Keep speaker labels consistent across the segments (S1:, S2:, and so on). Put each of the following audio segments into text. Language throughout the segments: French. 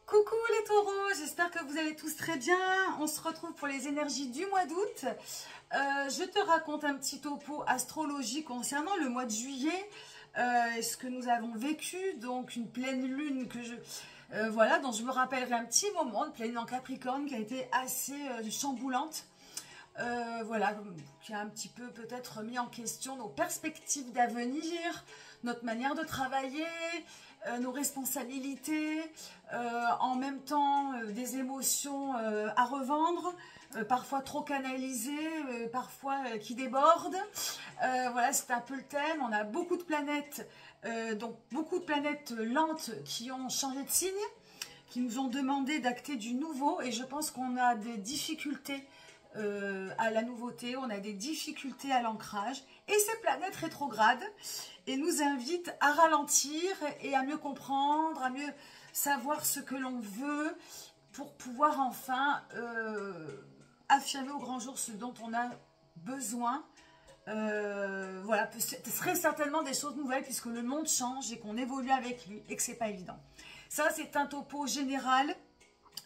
S1: Coucou les taureaux, j'espère que vous allez tous très bien. On se retrouve pour les énergies du mois d'août. Je te raconte un petit topo astrologique concernant le mois de juillet. Ce que nous avons vécu, donc une pleine lune que voilà, dont je me rappellerai un petit moment, une pleine lune en Capricorne qui a été assez chamboulante. Voilà, qui a un petit peu peut-être mis en question nos perspectives d'avenir, notre manière de travailler, nos responsabilités, en même temps des émotions à revendre, parfois trop canalisées, parfois qui débordent. Voilà, c'est un peu le thème. On a beaucoup de planètes, donc beaucoup de planètes lentes qui ont changé de signe, qui nous ont demandé d'acter du nouveau, et je pense qu'on a des difficultés à la nouveauté, on a des difficultés à l'ancrage, et ces planètes rétrogrades et nous invitent à ralentir et à mieux comprendre, à mieux savoir ce que l'on veut pour pouvoir enfin affirmer au grand jour ce dont on a besoin. Voilà, ce serait certainement des choses nouvelles puisque le monde change et qu'on évolue avec lui et que c'est pas évident. Ça, c'est un topo général.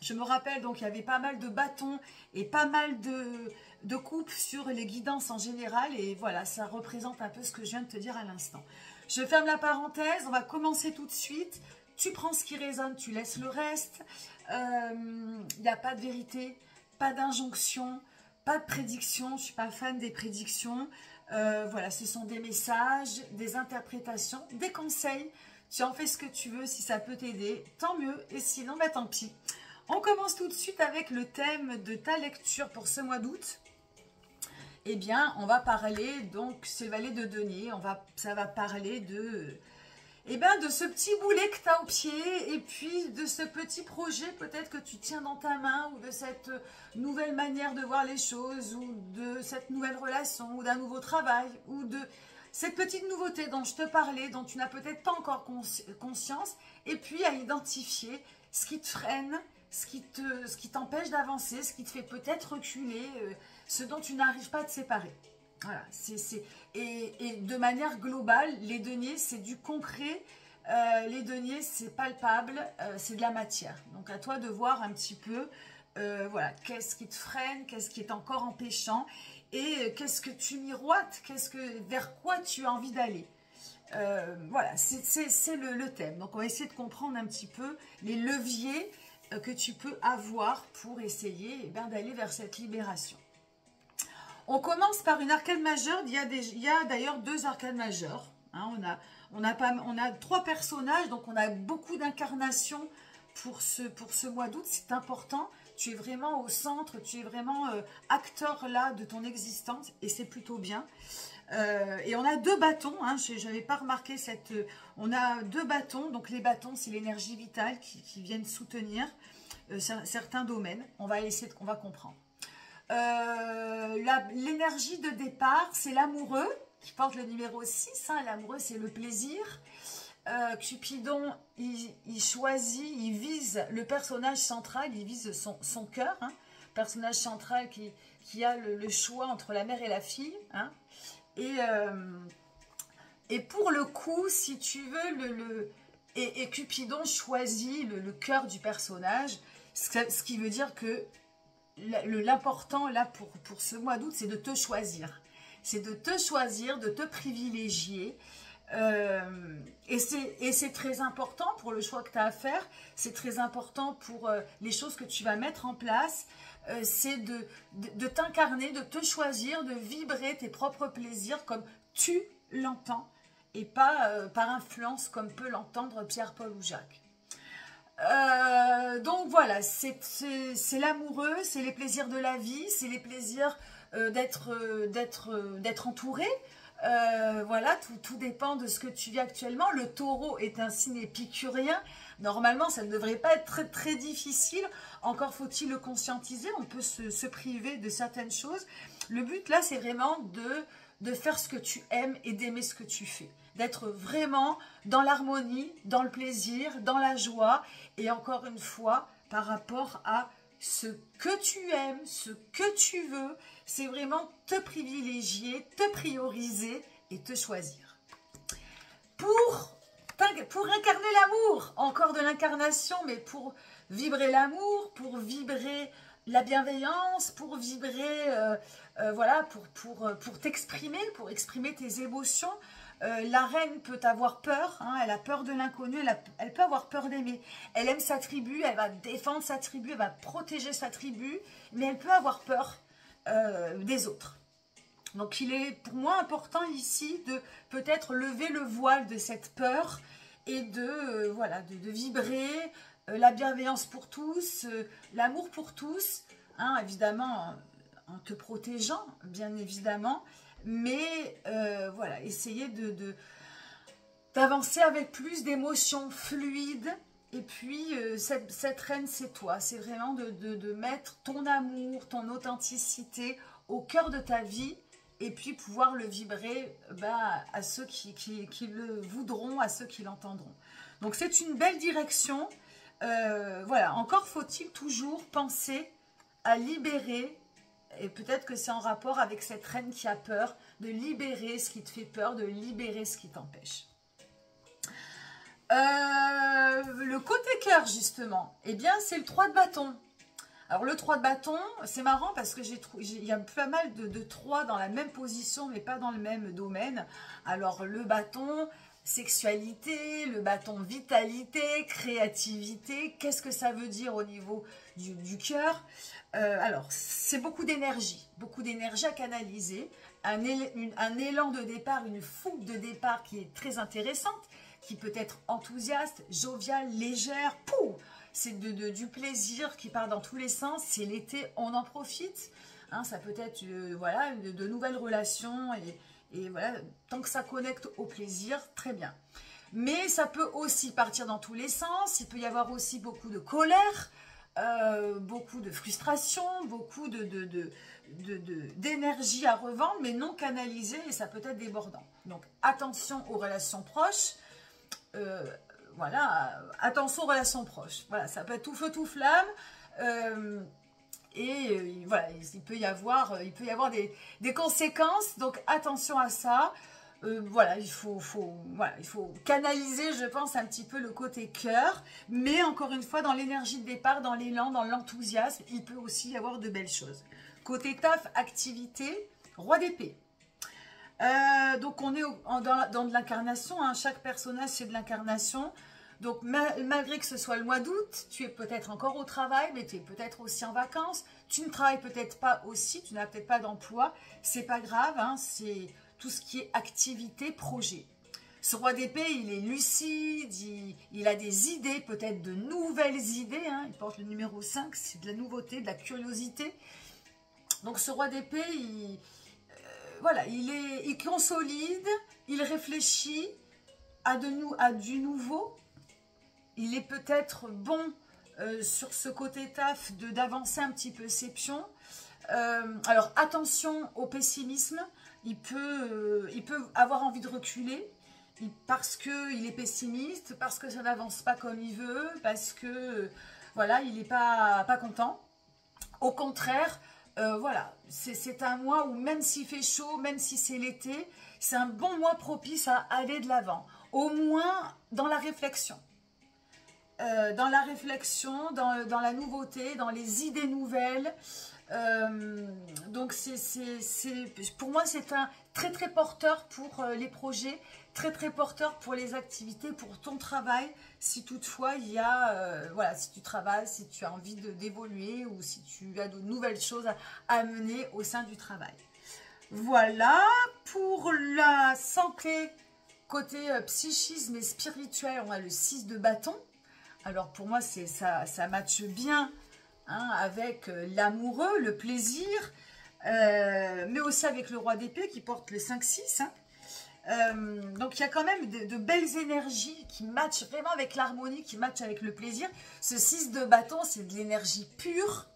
S1: Je me rappelle, donc il y avait pas mal de bâtons et pas mal de coupes sur les guidances en général. Et voilà, ça représente un peu ce que je viens de te dire à l'instant. Je ferme la parenthèse, on va commencer tout de suite. Tu prends ce qui résonne, tu laisses le reste. Il n'y a pas de vérité, pas d'injonction, pas de prédiction. Je ne suis pas fan des prédictions. Voilà, ce sont des messages, des interprétations, des conseils. Tu en fais ce que tu veux, si ça peut t'aider, tant mieux. Et sinon, bah, tant pis. On commence tout de suite avec le thème de ta lecture pour ce mois d'août. Eh bien, on va parler, donc, c'est le valet de denier. Ça va parler de, de ce petit boulet que tu as au pied et puis de ce petit projet peut-être que tu tiens dans ta main ou de cette nouvelle manière de voir les choses ou de cette nouvelle relation ou d'un nouveau travail ou de cette petite nouveauté dont je te parlais, dont tu n'as peut-être pas encore conscience, et puis à identifier ce qui te freine, ce qui t'empêche d'avancer, ce qui te fait peut-être reculer, ce dont tu n'arrives pas à te séparer. Voilà, et de manière globale, les deniers, c'est du concret, les deniers, c'est palpable, c'est de la matière. Donc à toi de voir un petit peu, voilà, qu'est-ce qui te freine, qu'est-ce qui est encore empêchant, et qu'est-ce que tu miroites, vers quoi tu as envie d'aller. Voilà, c'est le thème. Donc on va essayer de comprendre un petit peu les leviers que tu peux avoir pour essayer d'aller vers cette libération. On commence par une arcane majeure. Il y a d'ailleurs deux arcanes majeures. Hein, on a trois personnages, donc on a beaucoup d'incarnations pour ce mois d'août. C'est important. Tu es vraiment au centre, tu es vraiment acteur là de ton existence et c'est plutôt bien. Et on a deux bâtons, hein, je n'avais pas remarqué on a deux bâtons, donc les bâtons c'est l'énergie vitale qui viennent soutenir certains domaines. On va comprendre. L'énergie de départ, c'est l'amoureux qui porte le numéro 6. Hein, l'amoureux, c'est le plaisir. Cupidon, il choisit, il vise le personnage central, il vise son cœur. Hein, personnage central qui a le choix entre la mère et la fille. Hein, et pour le coup, si tu veux, et Cupidon choisit le cœur du personnage, ce qui veut dire que l'important là pour ce mois d'août, c'est de te choisir. C'est de te choisir, de te privilégier. Et c'est très important pour le choix que tu as à faire. C'est très important pour les choses que tu vas mettre en place. C'est de t'incarner, de te choisir, de vibrer tes propres plaisirs comme tu l'entends et pas par influence comme peut l'entendre Pierre, Paul ou Jacques. Donc voilà, c'est l'amoureux, c'est les plaisirs de la vie, c'est les plaisirs d'être entouré. Voilà, tout dépend de ce que tu vis actuellement. Le taureau est un signe épicurien. Normalement, ça ne devrait pas être très, très difficile. Encore faut-il le conscientiser. On peut se priver de certaines choses. Le but là, c'est vraiment de faire ce que tu aimes et d'aimer ce que tu fais. D'être vraiment dans l'harmonie, dans le plaisir, dans la joie. Et encore une fois, par rapport à ce que tu aimes, ce que tu veux, c'est vraiment te privilégier, te prioriser et te choisir. Pour pour incarner l'amour, encore de l'incarnation, mais pour vibrer l'amour, pour vibrer la bienveillance, pour vibrer, voilà, pour t'exprimer, pour exprimer tes émotions. La reine peut avoir peur, hein, elle a peur de l'inconnu, elle peut avoir peur d'aimer. Elle aime sa tribu, elle va défendre sa tribu, elle va protéger sa tribu, mais elle peut avoir peur des autres. Donc il est pour moi important ici de peut-être lever le voile de cette peur et de, voilà, de vibrer la bienveillance pour tous, l'amour pour tous, hein, évidemment en te protégeant, bien évidemment, mais voilà, essayer d'avancer avec plus d'émotions fluides. Et puis, cette reine, c'est toi. C'est vraiment de mettre ton amour, ton authenticité au cœur de ta vie et puis pouvoir le vibrer à ceux qui le voudront, à ceux qui l'entendront. Donc, c'est une belle direction. Voilà, encore faut-il toujours penser à libérer, et peut-être que c'est en rapport avec cette reine qui a peur, de libérer ce qui te fait peur, de libérer ce qui t'empêche. Le côté cœur, justement, eh bien, c'est le 3 de bâton. Alors, le 3 de bâton, c'est marrant parce que il y a pas mal de 3 dans la même position, mais pas dans le même domaine. Alors, le bâton, sexualité, le bâton vitalité, créativité, qu'est-ce que ça veut dire au niveau du cœur? Alors, c'est beaucoup d'énergie à canaliser, un élan de départ, une fougue de départ qui est très intéressante, qui peut être enthousiaste, joviale, légère, pouh, c'est du plaisir qui part dans tous les sens, c'est l'été, on en profite, hein, ça peut être voilà, de nouvelles relations, et voilà, tant que ça connecte au plaisir, très bien. Mais ça peut aussi partir dans tous les sens, il peut y avoir aussi beaucoup de colère, beaucoup de frustration, beaucoup d'énergie à revendre, mais non canalisée, et ça peut être débordant. Donc attention aux relations proches, voilà, attention aux relations proches. Voilà, ça peut être tout feu, tout flamme, et voilà, il peut y avoir des conséquences, donc attention à ça. Voilà, il faut canaliser, je pense, un petit peu le côté cœur, mais encore une fois, dans l'énergie de départ, dans l'élan, dans l'enthousiasme, il peut aussi y avoir de belles choses. Côté taf, activité, roi d'épée. Donc on est dans de l'incarnation, hein. Chaque personnage c'est de l'incarnation. Donc malgré que ce soit le mois d'août, tu es peut-être encore au travail, mais tu es peut-être aussi en vacances. Tu ne travailles peut-être pas aussi, tu n'as peut-être pas d'emploi. C'est pas grave, hein, c'est tout ce qui est activité, projet. Ce roi d'épée, il est lucide, il a des idées, peut-être de nouvelles idées, hein. Il porte le numéro 5, c'est de la nouveauté, de la curiosité. Donc ce roi d'épée, voilà, il consolide, il réfléchit à du nouveau. Il est peut-être bon sur ce côté taf d'avancer un petit peu ses pions. Alors attention au pessimisme, il peut avoir envie de reculer parce qu'il est pessimiste, parce que ça n'avance pas comme il veut, parce que voilà, il n'est pas content. Au contraire, voilà, c'est un mois où même s'il fait chaud, même si c'est l'été, c'est un bon mois propice à aller de l'avant. Au moins dans la réflexion. Dans la nouveauté, dans les idées nouvelles. Donc pour moi, c'est un très très porteur pour les projets, très très porteur pour les activités, pour ton travail, si toutefois il y a, voilà, si tu travailles, si tu as envie d'évoluer ou si tu as de nouvelles choses à amener au sein du travail. Voilà, pour la santé, côté psychisme et spirituel, on a le 6 de bâton. Alors pour moi, ça matche bien, hein, avec l'amoureux, le plaisir, mais aussi avec le roi d'épée qui porte le 5-6. Hein. Donc il y a quand même de belles énergies qui matchent vraiment avec l'harmonie, qui matchent avec le plaisir. Ce 6 de bâton, c'est de l'énergie pure,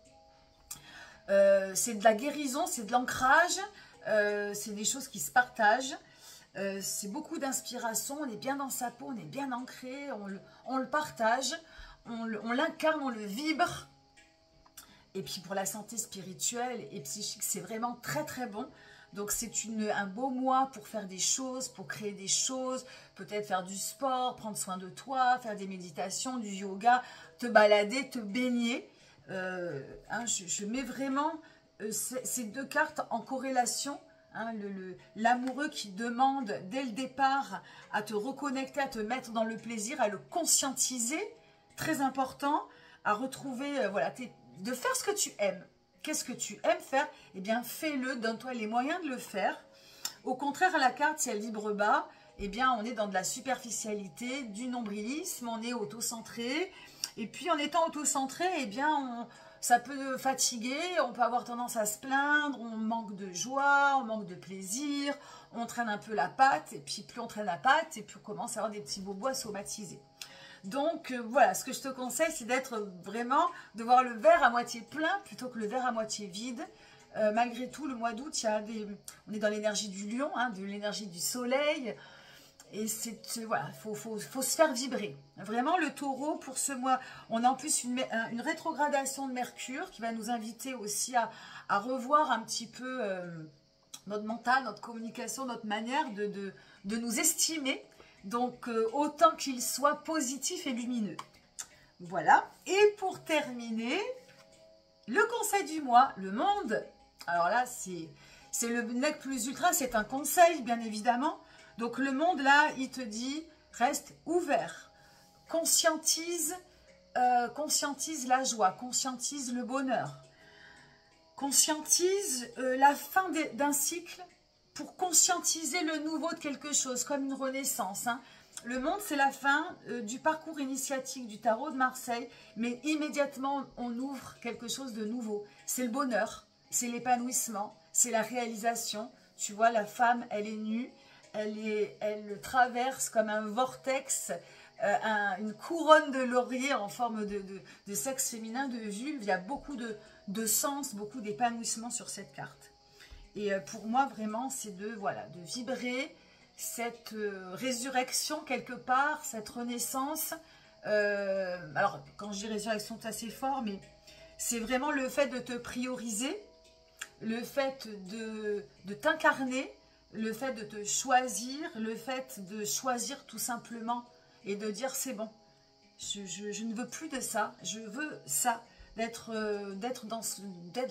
S1: c'est de la guérison, c'est de l'ancrage, c'est des choses qui se partagent. C'est beaucoup d'inspiration, on est bien dans sa peau, on est bien ancré, on le partage, on l'incarne, on le vibre. Et puis pour la santé spirituelle et psychique, c'est vraiment très très bon. Donc c'est un beau mois pour faire des choses, pour créer des choses, peut-être faire du sport, prendre soin de toi, faire des méditations, du yoga, te balader, te baigner. Je mets vraiment ces deux cartes en corrélation. Hein, l'amoureux qui demande dès le départ à te reconnecter, à te mettre dans le plaisir, à le conscientiser, très important, à retrouver, voilà, de faire ce que tu aimes. Qu'est-ce que tu aimes faire? Eh bien, fais-le, donne-toi les moyens de le faire. Au contraire, à la carte, si elle vibre bas, eh bien, on est dans de la superficialité, du nombrilisme, on est auto-centré. Et puis, en étant auto-centré, eh bien, ça peut fatiguer, on peut avoir tendance à se plaindre, on manque de joie, on manque de plaisir, on traîne un peu la patte, et puis plus on traîne la patte, et plus on commence à avoir des petits bobos à somatiser. Donc voilà, ce que je te conseille, c'est d'être vraiment, de voir le verre à moitié plein plutôt que le verre à moitié vide. Malgré tout, le mois d'août, on est dans l'énergie du lion, hein, de l'énergie du soleil. Et voilà, faut se faire vibrer. Vraiment, le taureau, pour ce mois, on a en plus une rétrogradation de Mercure qui va nous inviter aussi à revoir un petit peu notre mental, notre communication, notre manière de nous estimer. Donc, autant qu'il soit positif et lumineux. Voilà. Et pour terminer, le conseil du mois, le monde. Alors là, c'est le nec plus ultra, c'est un conseil, bien évidemment. Donc, le monde, là, il te dit, reste ouvert. Conscientise la joie, conscientise le bonheur. Conscientise la fin d'un cycle pour conscientiser le nouveau de quelque chose, comme une renaissance. Hein. Le monde, c'est la fin du parcours initiatique du tarot de Marseille, mais immédiatement, on ouvre quelque chose de nouveau. C'est le bonheur, c'est l'épanouissement, c'est la réalisation. Tu vois, la femme, elle est nue, elle traverse comme un vortex, une couronne de laurier en forme de sexe féminin, de vulve. Il y a beaucoup de sens, beaucoup d'épanouissement sur cette carte. Et pour moi, vraiment, c'est de vibrer cette résurrection quelque part, cette renaissance. Alors, quand je dis résurrection, c'est assez fort, mais c'est vraiment le fait de te prioriser, le fait de t'incarner, le fait de te choisir, le fait de choisir tout simplement et de dire c'est bon, je ne veux plus de ça, je veux ça. D'être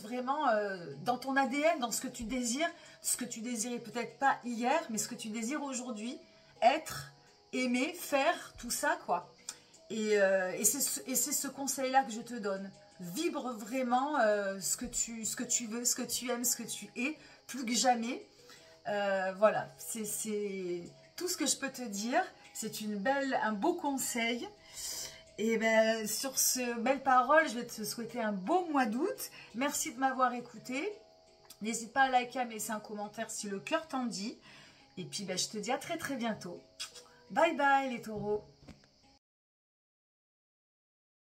S1: vraiment dans ton ADN, dans ce que tu désires, ce que tu désirais peut-être pas hier, mais ce que tu désires aujourd'hui, être, aimer, faire, tout ça, quoi. Et c'est ce conseil-là que je te donne. Vibre vraiment ce que tu veux, ce que tu aimes, ce que tu es, plus que jamais. Voilà, c'est tout ce que je peux te dire. C'est un beau conseil. Et bien, sur ces belles paroles, je vais te souhaiter un beau mois d'août. Merci de m'avoir écouté. N'hésite pas à liker, à me laisser un commentaire si le cœur t'en dit. Et puis, ben, je te dis à très très bientôt. Bye bye les taureaux.